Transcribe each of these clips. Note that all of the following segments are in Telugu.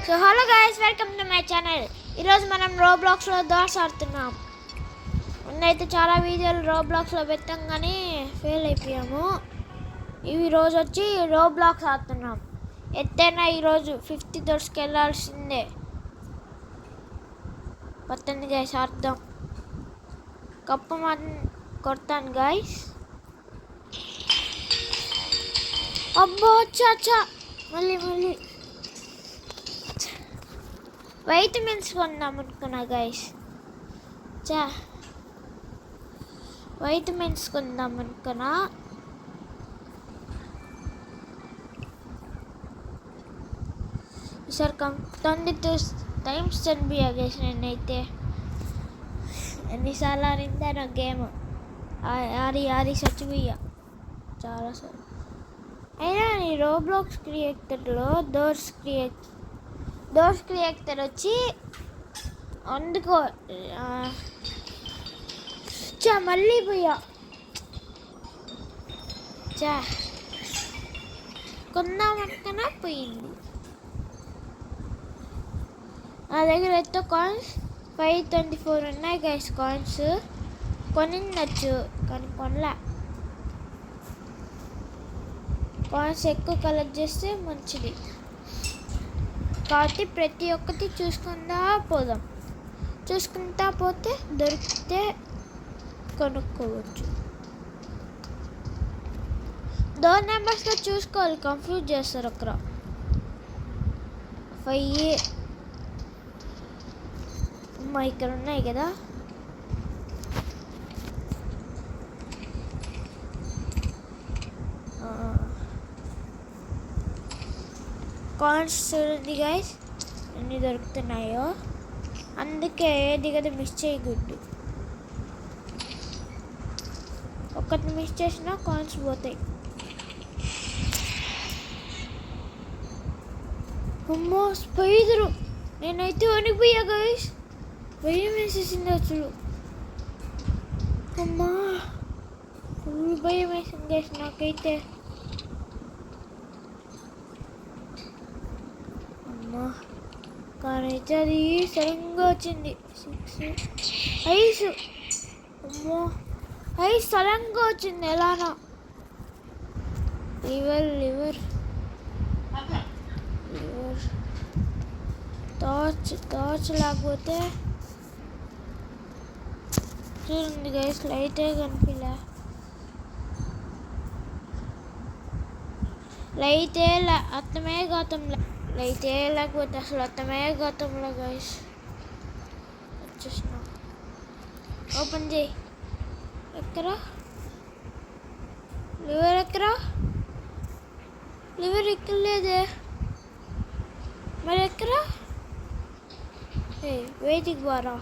So hello guys, welcome to my channel. ఈరోజు మనం రోబ్లాక్స్లో డాట్స్ ఆడుతున్నాం. ముందైతే చాలా వీడియోలు రోబ్లాక్స్లో పెట్టాం కానీ ఫెయిల్ అయిపోయాము. ఈరోజు వచ్చి రోబ్లాక్స్ ఆడుతున్నాం. ఎత్తైనా ఈరోజు 50 దోర్స్కి వెళ్ళాల్సిందే. పట్టండి గైస్, ఆడదాం. కప్పు మాత్రం కొడతాను గైస్. అబ్బో అచ్చా మళ్ళీ వైటమిన్స్ కొందాం అనుకున్నా గైస్. వైటమిన్స్ కొందాం అనుకున్నా. ఈసారి 22 టైమ్స్ చనిపోయా గైస్. నేనైతే ఎన్నిసార్లు ఆడిందా నా గేమ్. ఆడి చచ్చిపోయా చాలాసార్లు. అయినా ఈ రోబ్లాక్స్ క్రియేటర్లో డోర్స్ క్రియేటర్ వచ్చి అందుకో మళ్ళీ పోయా కొందామనుకున్నా పోయింది. నా దగ్గర అయితే కాయిన్స్ 524 ఉన్నాయి గైస్. కాయిన్స్ కొనిండొచ్చు కానీ కొనలే. కాయిన్స్ ఎక్కువ కలెక్ట్ చేస్తే మంచిది కాబట్టి ప్రతి ఒక్కటి చూసుకుంటా పోతే దొరికితే కొనుక్కోవచ్చు. డోర్ నెంబర్స్లో చూసుకోవాలి, కన్ఫ్యూజ్ చేస్తారు అక్కడ. 5 ఇక్కడ ఉన్నాయి కదా. కాయిన్స్ చూడండి గైస్ ఎన్ని దొరుకుతున్నాయో. అందుకే ఏది కదా మిస్ చేయకూడదు. ఒక్కటి మిస్ చేసినా కాయిన్స్ పోతాయి. అమ్మో స్పైడరు! నేనైతే వణికిపోయా గైస్. భయం వేసేసింది అసలు. అమ్మా ఫుల్ భయం వేసింది గైస్ నాకైతే. కానీ అయితే అది సడన్గా వచ్చింది. 6 ఐస్. అమ్మో ఐస్ సడన్గా వచ్చింది ఎలానా. లివర్ టార్చ్ లేకపోతే చూడండి గైస్, లైటే కనిపిలే. లైటే అర్థమే గౌతంలో లైతే లేకపోతే అసలు అర్థమే గౌతంలో గైస్. వచ్చేసిన ఓపెన్ చేయి. ఎక్కరా లివర్? లివర్ ఎక్కలేదే మరి ఎక్కరా? వెయిటింగ్ బారా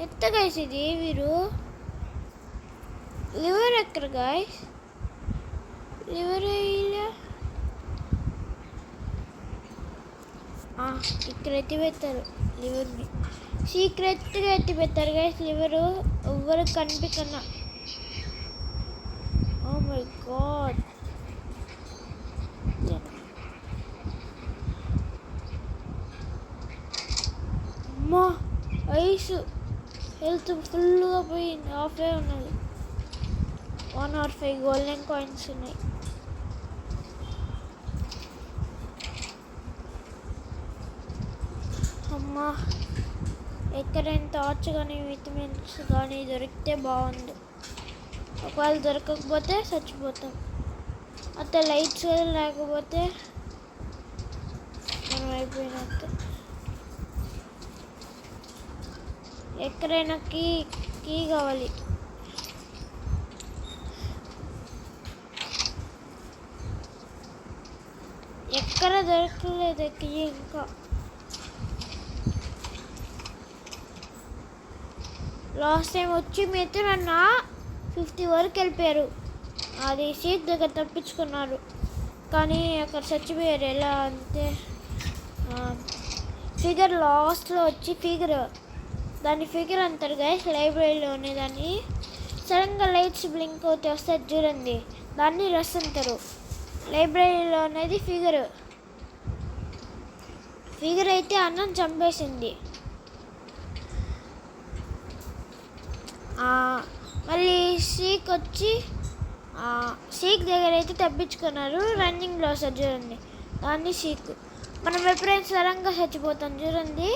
ఎంత గైస్ ఇది? వీరు లివర్ ఎక్కడ గైస్? లివర్ ఇక్కడ ఎత్తి పెట్టారు లివర్ని. సీక్రెట్గా ఎత్తి పెట్టారు గైస్ లివరు. ఎవ్వరు కనిపించన్నా. Oh my god. అమ్మా ఐస్ హెల్త్ ఫుల్గా పోయింది. హాఫే ఉన్నది. 105 గోల్డెన్ కాయిన్స్ ఉన్నాయి. అమ్మా ఎక్కడైనా టార్చ్ కానీ విటమిన్స్ కానీ దొరికితే బాగుంది. ఒకవేళ దొరకకపోతే చచ్చిపోతాం. అంతే లైట్స్ లేకపోతే మనం అయిపోయినట్టు. ఎక్కడైనా కీ కావాలి. ఎక్కడ దొరకలేదు కీ. ఇంకా లాస్ట్ టైం వచ్చి మీతో నన్న 50 వరకు వెళ్ళిపోయారు. అది సీట్ దగ్గర తప్పించుకున్నారు కానీ అక్కడ చచ్చిపోయారు. ఎలా అంటే ఫిగర్ లాస్ట్లో వచ్చి దాన్ని ఫిగర్ అంటారు గైస్. లైబ్రరీలోనే దాన్ని సడన్గా లైట్స్ బ్లింక్ అవుతే వస్తుంది చూడండి, దాన్ని రస్ అంటారు. లైబ్రరీలో అనేది ఫిగర్. ఫిగర్ అయితే అన్నం చంపేసింది. మళ్ళీ సీక్ వచ్చి సీక్ దగ్గర అయితే తప్పించుకున్నారు. రన్నింగ్లో వస్తారు చూడండి, దాన్ని సీక్. మనం ఎప్పుడైనా సడన్గా చచ్చిపోతాం చూడండి,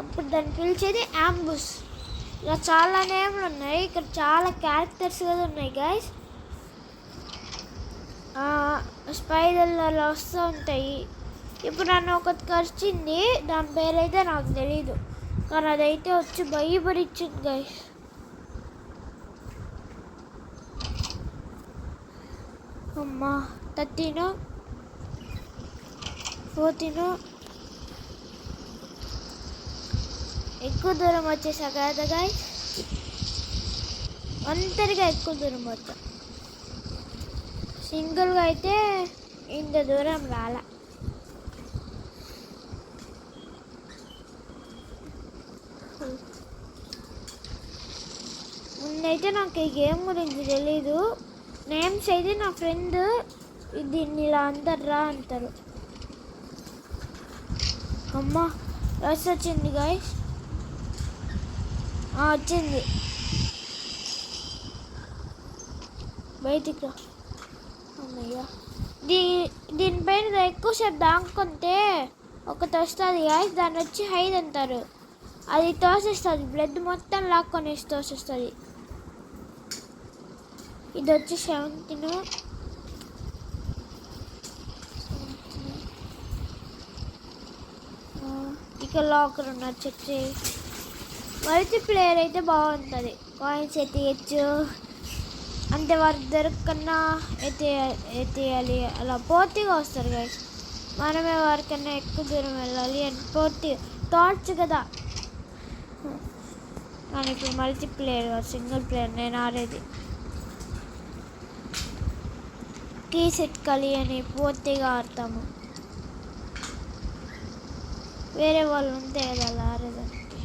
అప్పుడు దాన్ని పిలిచేది అంబుష్. ఇలా చాలా నేమ్లు ఉన్నాయి, ఇక్కడ చాలా క్యారెక్టర్స్ కూడా ఉన్నాయి గైస్. స్పైడర్లు అలా వస్తూ ఉంటాయి. ఇప్పుడు నన్ను ఒకటి కరిచింది, దాని పేరైతే నాకు తెలీదు, కానీ అదైతే వచ్చి భయపడిచ్చింది గైస్. అమ్మా 13 14 ఎక్కువ దూరం వచ్చేసా కదా గైస్, ఒంటరిగా ఎక్కువ దూరం వచ్చా. సింగిల్గా అయితే ఇంత దూరం రాలా. ముందైతే నాకు ఈ గేమ్ గురించి తెలీదు. నేమ్స్ అయితే నా ఫ్రెండ్ దీన్ని ఇలా అందర్రా అంటారు. అమ్మా రస్ వచ్చింది గైస్, వచ్చింది. బయటికి రా. అమ్మయ్యా, దీనిపైన ఎక్కువసేపు దాక్కుంటే ఒకటి వస్తుంది గైస్, దాన్ని వచ్చి హైడ్ అంటారు. అది తోసేస్తుంది, బ్లడ్ మొత్తం లాక్కొనేసి తోసేస్తుంది. ఇది వచ్చి 17. ఇక లాకర్ ఉన్నారు, చెక్ చేయి. మల్టీప్లేయర్ అయితే బాగుంటుంది, కాయిన్స్ ఎత్తేయచ్చు. అంటే వారికి దొరకన్నా ఎత్తేయాలి, అలా పోటీగా వస్తారు గైస్. మనమే వారికన్నా ఎక్కువ దూరం వెళ్ళాలి అని పోటీ టార్చ్ కదా. కానీ ఇప్పుడు మల్టీప్లేయర్ సింగిల్ ప్లేయర్ నేను ఆడేది. కీ సెట్ కలి అని పూర్తిగా ఆడతాము. వేరే వాళ్ళు ఉంటే కదా అలా ఆడేదానికి,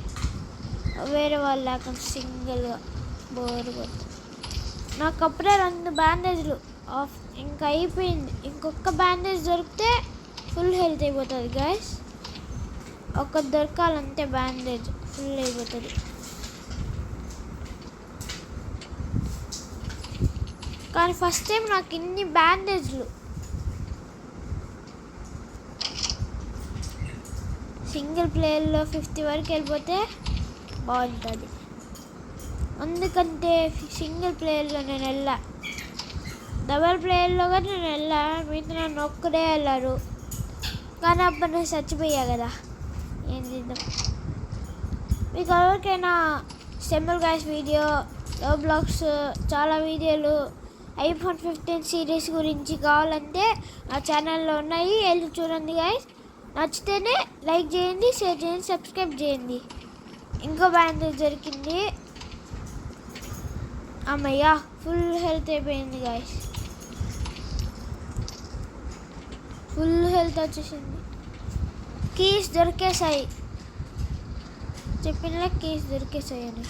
వేరే వాళ్ళు లేకుండా సింగిల్గా బోర్ కొడుతుంది. నాకు అప్పుడే 2 బ్యాండేజ్లు ఆఫ్, ఇంకా అయిపోయింది. ఇంకొక బ్యాండేజ్ దొరికితే ఫుల్ హెల్త్ అయిపోతుంది గైస్. ఒకటి దొరకాలంటే బ్యాండేజ్ ఫుల్ అయిపోతుంది. కానీ ఫస్ట్ టైం నాకు ఇన్ని బ్యాండేజ్లు. సింగిల్ ప్లేయర్లో 50 వరకు వెళ్ళిపోతే బాగుంటుంది. అందుకంటే సింగిల్ ప్లేయర్లో నేను వెళ్ళా, డబల్ ప్లేయర్లో కూడా నేను వెళ్ళా. మీతో నన్ను ఒక్కడే వెళ్ళారు, కానీ అప్పుడు నేను చచ్చిపోయా కదా. ఏం చేద్దాం. మీకు ఎవరికైనా స్టెంబల్ గైస్ వీడియో, రోబ్లాక్స్ చాలా వీడియోలు, iPhone 15 సిరీస్ గురించి కావాలంటే నా ఛానల్లో ఉన్నాయి, వెళ్ళి చూడండి గైస్. నచ్చితేనే లైక్ చేయండి, షేర్ చేయండి, సబ్స్క్రైబ్ చేయండి. ఇంకో బ్యాండేజ్ దొరికింది. అమ్మయ్యా ఫుల్ హెల్త్ అయిపోయింది గైస్, ఫుల్ హెల్త్ వచ్చేసింది. కీస్ దొరికేసాయి, చెప్పిన కీస్ దొరికేసాయి అని.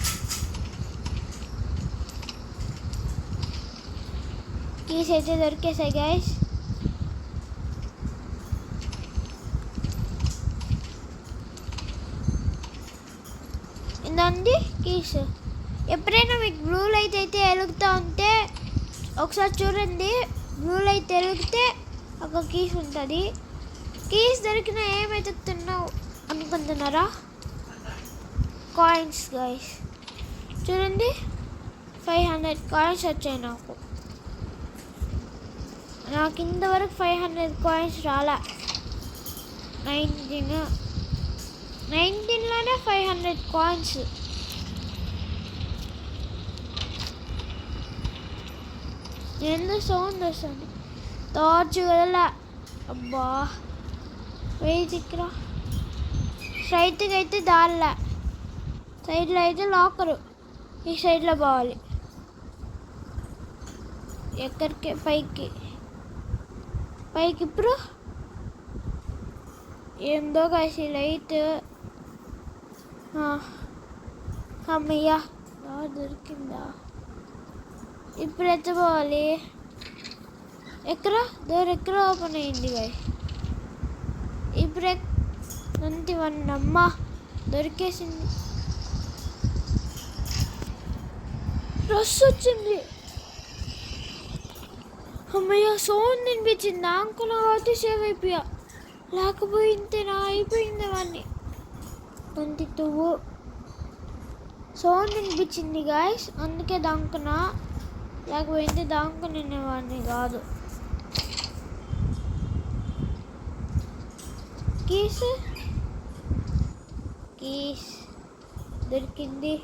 కీస్ అయితే దొరికేసాయి గైస్. ఇందండి కీస్. ఎప్పుడైనా మీకు బ్లూ లైట్ అయితే వెలుగుతూ ఉంటే ఒకసారి చూడండి. బ్లూ లైట్ వెలిగితే ఒక కీస్ ఉంటుంది. కీస్ దొరికిన ఏం వెతుకుతున్నావు అనుకుంటున్నారా? కాయిన్స్ గైస్, చూడండి 500 కాయిన్స్ వచ్చాయి నాకు. నాకు ఇంతవరకు 500 కాయిన్స్ రాలా. 19లోనే 500 కాయిన్స్. ఎందుకు సౌండ్ వస్తుంది? టార్చ్ వదల. అబ్బా వెయిట్రా. స్ట్రైట్గా అయితే దారిలా, సైడ్లో అయితే లాకరు. ఈ సైడ్లో పోవాలి. ఎక్కడికి? పైకి. ఇప్పుడు ఏందో కాసి లైట్. అమ్మయ్యా దొరికిందా? ఇప్పుడు ఎత్తపోవాలి. డోర్ ఎక్కడ ఓపెన్ అయ్యింది గాయ. ఇప్పుడు 21 అమ్మ దొరికేసింది. డ్రెస్ వచ్చింది. అమ్మయ్య సౌండ్ వినిపించింది అనుకున్నా కాబట్టి సేవ్ అయిపోయా. లేకపోయింటే నా అయిపోయింది వాడిని. 22 సౌండ్ వినిపించింది గాయస్, అందుకే దాంకున్నా. లేకపోయింటే దాంకుని వాడిని కాదు. కీస్ దొరికింది.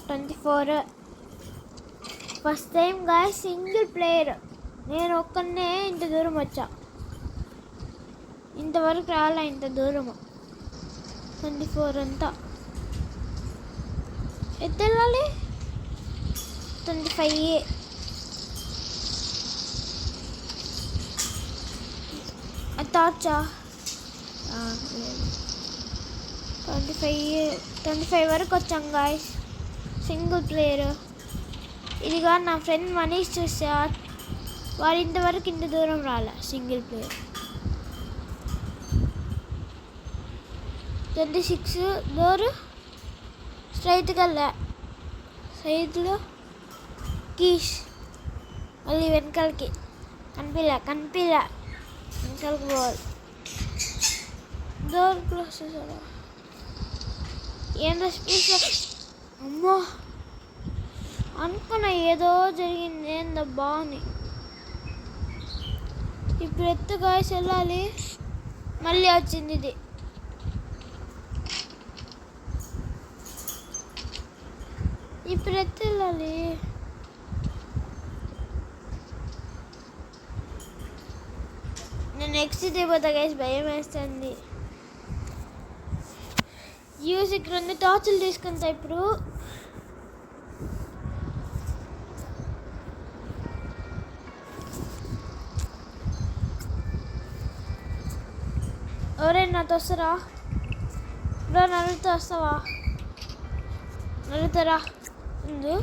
24 first time guys single player. నేను ఒక్కనే ఇంత దూరం వచ్చా, ఇంతవరకు రాలే ఇంత దూరము. 24 అంతా ఎత్తెళ్ళాలి. 25 టార్చా. 25 వరకు వచ్చాం గాయస్ సింగిల్ ప్లేయర్. ఇదిగా నా ఫ్రెండ్ మనీష్ చూసా, వాడు ఇంతవరకు ఇంత దూరం రాలే సింగిల్ ప్లేయర్. 26 డోరు స్ట్రైట్గా సైడ్లో కీస్, మళ్ళీ వెనకాలకి కనిపిలా వెనకాలకి పోవాలి. డోర్ క్లోజ్ చేసారా? ఏంటో స్పీకర్. అమ్మో అనుకున్నా ఏదో జరిగింది ఏందబ్బా అని. ఇప్పుడు ఎత్తు గాయస్ వెళ్ళాలి. మళ్ళీ వచ్చింది ఇది. ఇప్పుడు ఎత్తు వెళ్ళాలి. నేను నెక్స్ట్ అయిపోతా గైస్, భయం వేస్తుంది. ఇక్కడ 2 టార్చులు తీసుకుంటా ఇప్పుడు. ఎవరైనా నాతో వస్తారా? బ్రో నలుగుతో వస్తావా? నలుగుతారా? ముందు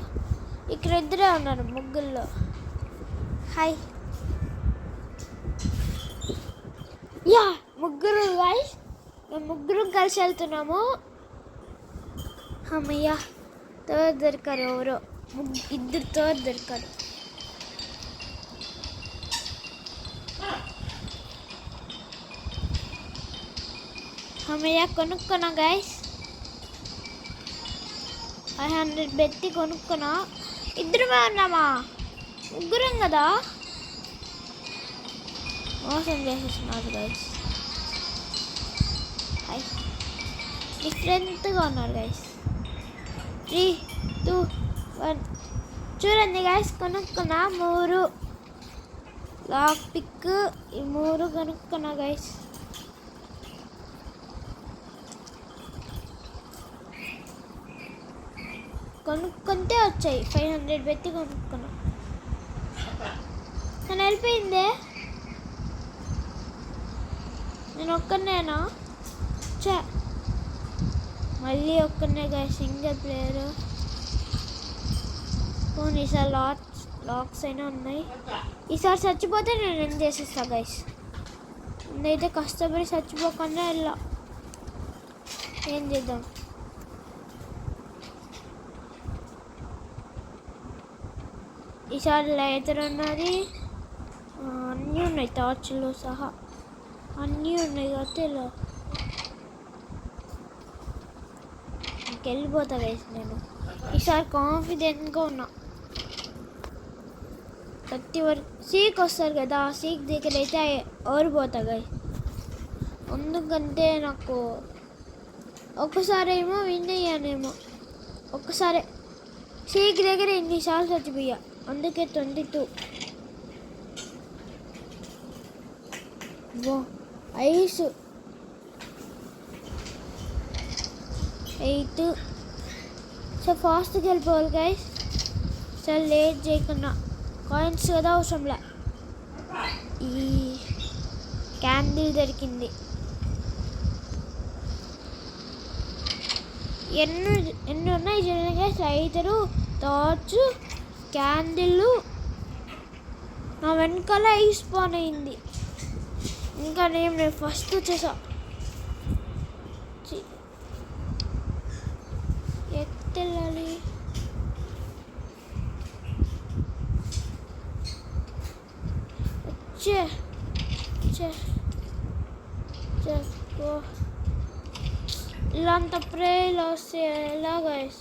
ఇక్కడ ఇద్దరే ఉన్నారు ముగ్గుల్లో. హాయ్ యా ముగ్గురు గాయ్స్, మేము ముగ్గురు కలిసి వెళ్తున్నాము. అమ్మయ్య తోడు దొరికారు. ఎవరో 2 తోడు దొరికారు. అమ్మయ్య కొనుక్కున్నా గాయస్, 500 పెట్టి కొనుక్కున్నా. ఇద్దరమే ఉన్నామా? ముగ్గురం కదా. మోసం చేసేస్తున్నారు గైస్. డిఫరెంట్గా ఉన్నారు గైస్. 3, 2, 1 చూడండి గైస్, కొనుక్కున్నా 3 లాక్ పిక్. ఈ 3 కొనుక్కున్నా గైస్. కొనుక్కుంటే వచ్చాయి. 500 పెట్టి కొనుక్కున్నా. నేను వెళ్ళిపోయిందే. నేను ఒక్కనేనా? మళ్ళీ ఒక్కనే గాయ సింగిల్ ప్లేయర్. పోనీ ఈసారి లాక్స్ అయినా ఉన్నాయి. ఈసారి చచ్చిపోతే నేను ఏం చేసేస్తా గైస్. నేనైతే కష్టపడి చచ్చిపోకుండా వెళ్ళా. ఏం చేద్దాం? ఈసారి లైటర్ ఉన్నది, అన్నీ ఉన్నాయి, టార్చ్లు సహా అన్నీ ఉన్నాయి కాబట్టి ఇంకెళ్ళిపోతా గైస్. నేను ఈసారి కాన్ఫిడెంట్గా ఉన్నా. 30 వరకు సీక్ వస్తారు కదా, ఆ సీక్ దగ్గర అయితే ఓడిపోతా గైస్. ఎందుకంటే నాకు ఒక్కసారి ఏమో విన్ అయ్యానేమో, ఒక్కసారి సీక్ దగ్గర ఎన్నిసార్లు చచ్చిపోయా. అందుకే 22 ఐస్ 8. సో ఫాస్ట్గా వెళ్ళిపోవాలి గైస్. చాలా లేట్ చేయకుండా. కాయిన్స్ కదా అవసరంలే. ఈ క్యాండిల్ దొరికింది. ఎన్ని ఉన్నాయి చూడండి గైస్. Lighter, torch, candle. నా వెనకాల ఐస్ స్పాన్ అయింది. ఇంకా నేను ఫస్ట్ వచ్చేసా. ఎత్తెళ్ళాలి. వచ్చే చెప్పు ఇలాంటి ప్రేయర్లు వస్తే ఎలా గైస్?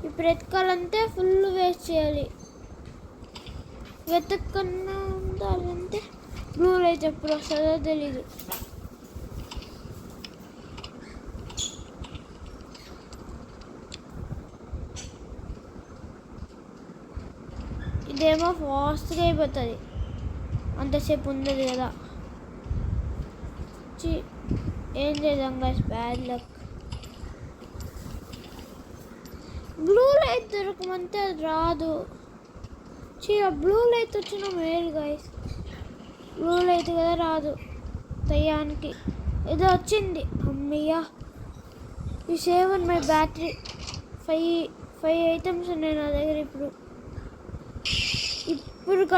ఇప్పుడు ఎత్తుకాలంటే ఫుల్ వేస్ట్ చేయాలి. వెతకన్నా ఉండాలంటే బ్లూ లైట్ ఎప్పుడు వస్తుందో తెలీదు. ఇదేమో ఫాస్ట్గా అయిపోతుంది, అంతసేపు ఉండదు కదా. ఏం చేద్దాం guys, bad luck. Blue light దొరకమంటే అది రాదు. ఆ బ్లూ లైట్ వచ్చిన మేలు గైస్. బ్లూ లైట్ కదా రాదు టయానికి. ఏదో వచ్చింది, అమ్మయ్యా. ఈ seven my battery. Five items ఉన్నాయి నా దగ్గర. ఇప్పుడు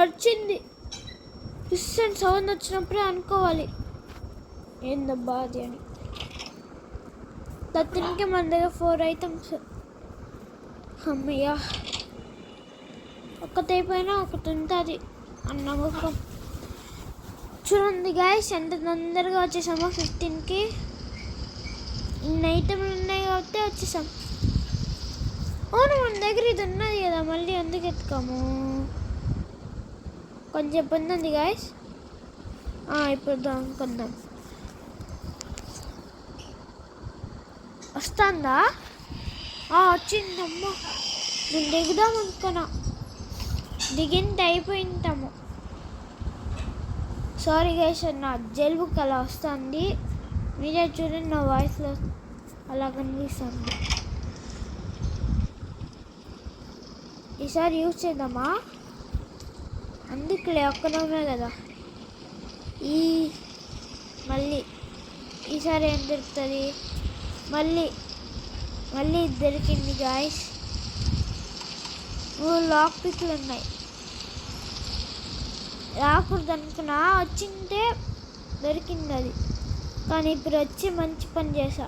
వచ్చింది. డిస్టెంట్ సౌండ్ వచ్చినప్పుడే అనుకోవాలి ఏందబ్బా అది అని. దత్తినికి మన దగ్గర 4 ఐటమ్స్. అమ్మయ్యా, ఒక్కటి అయిపోయినా ఒకటి ఉంటుంది అన్న నమ్మకం. చూడండి గైస్, ఎంత తొందరగా వచ్చేసామో 15కి. ఇన్ని ఐటమ్లు ఉన్నాయి కాబట్టి వచ్చేసాం. అవును, మన దగ్గర ఇది ఉన్నది కదా, మళ్ళీ ఎందుకు ఎత్తుకాము? కొంచెం ఇబ్బంది ఉంది గైస్. ఇప్పుడు అనుకుందాం. వస్తుందా? వచ్చిందమ్మా. నేను దిగుదాం అనుకున్నా, దిగింది అయిపోయింటాము. సారీ గైస్, నా జలుబు అలా వస్తుంది. మీరే చూడండి, నా వాయిస్లో అలా కనిపిస్తుంది. ఈసారి యూజ్ చేద్దామా? అందుకులే, ఒక్కడమే కదా. మళ్ళీ ఈసారి ఏం దొరుకుతుంది? మళ్ళీ దొరికింది గాయస్. లాక్ పిక్లు ఉన్నాయి. రాకూడదు అనుకున్నా, వచ్చింటే దొరికింది అది. కానీ ఇప్పుడు వచ్చి మంచి పని చేసా.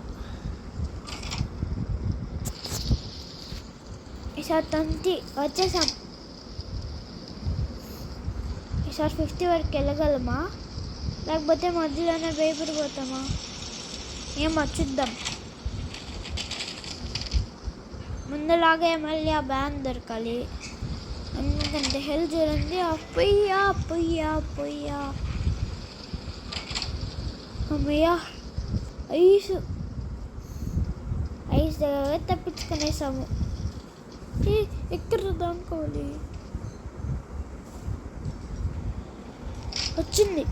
ఈసారి 20 వచ్చేసాం. ఈసారి 50 వరకు వెళ్ళగలమా, లేకపోతే మధ్యలోనే భయపడిపోతామా? ఏమో చూద్దాం. ముందులాగే మళ్ళీ ఆ బ్యాన్ దొరకాలి, ఎందుకంటే హెల్త్ చూడండి. పొయ్యా అమ్మయ్యా. ఐస్ దగ్గర తప్పించుకునేసాము. ఎక్కడ దానుకోవాలి. వచ్చింది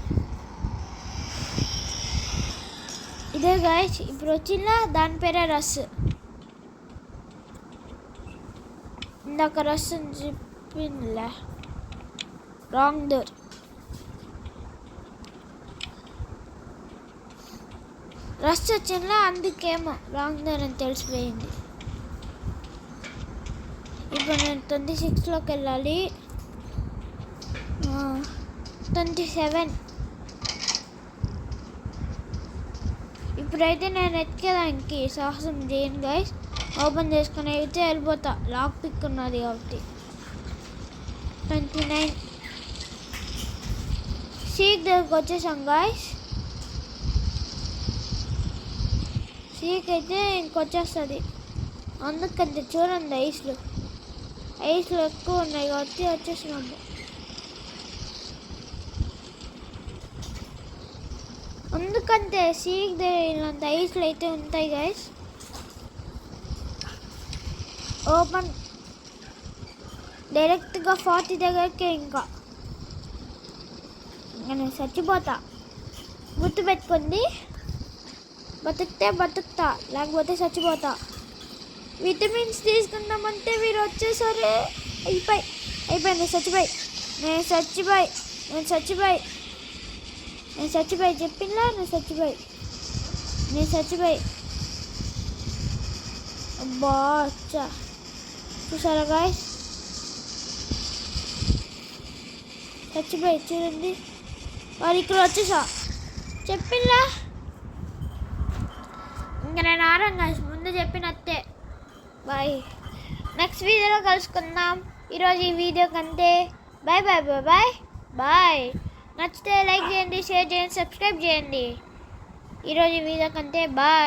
ఇదే గాయస్. ఇప్పుడు వచ్చిందా, దాని పేరే రస్. ఇందాక రస్ అని చెప్పిందిలే, రాంగ్ డోర్. రస్ వచ్చిందా, అందుకేమో రాంగ్ డోర్ అని తెలిసిపోయింది. ఇప్పుడు నేను 26లోకి వెళ్ళాలి. 27. ఇప్పుడైతే నేను ఎత్తుకేదానికి సాహసం చేయను గైస్. ఓపెన్ చేసుకుని అయితే వెళ్ళిపోతా, లాక్ పిక్ ఉన్నది కాబట్టి. 29 సీక్ దగ్గరకు వచ్చేసాం గైస్. సీక్ అయితే ఇంకొచ్చేస్తుంది, అందుకంటే చూడండి ఐస్లు ఎక్కువ ఉన్నాయి కాబట్టి వచ్చేసినాము. అందుకంటే సీక్ దగ్గర ఇలాంటి ఐస్లు అయితే ఉంటాయి గైస్. ఓపెన్ డైరెక్ట్గా 40 దగ్గరకే. ఇంకా నేను చచ్చిపోతా, గుర్తుపెట్టుకుంది. బతుకుతే బతుకుతా, లేకపోతే చచ్చిపోతా. విటమిన్స్ తీసుకుందామంటే వీరు వచ్చేసరి అయిపోయింది. నేను చచ్చిపోయి చెప్పిందా, నేను చచ్చిపోయి అబ్బా. చూసారా గాయస్, చచ్చిపోయి చూడండి. వారు ఇక్కడ వచ్చేసా, చెప్పిందా ఇంకా నేను ఆరాను guys, ముందు చెప్పినట్టే. బాయ్, నెక్స్ట్ వీడియోలో కలుసుకుందాం. ఈరోజు ఈ వీడియో కంటే bye bye bye bye bye. నచ్చితే లైక్ చేయండి, షేర్ చేయండి, సబ్స్క్రైబ్ చేయండి. ఈరోజు ఈ వీడియో కంటే బాయ్.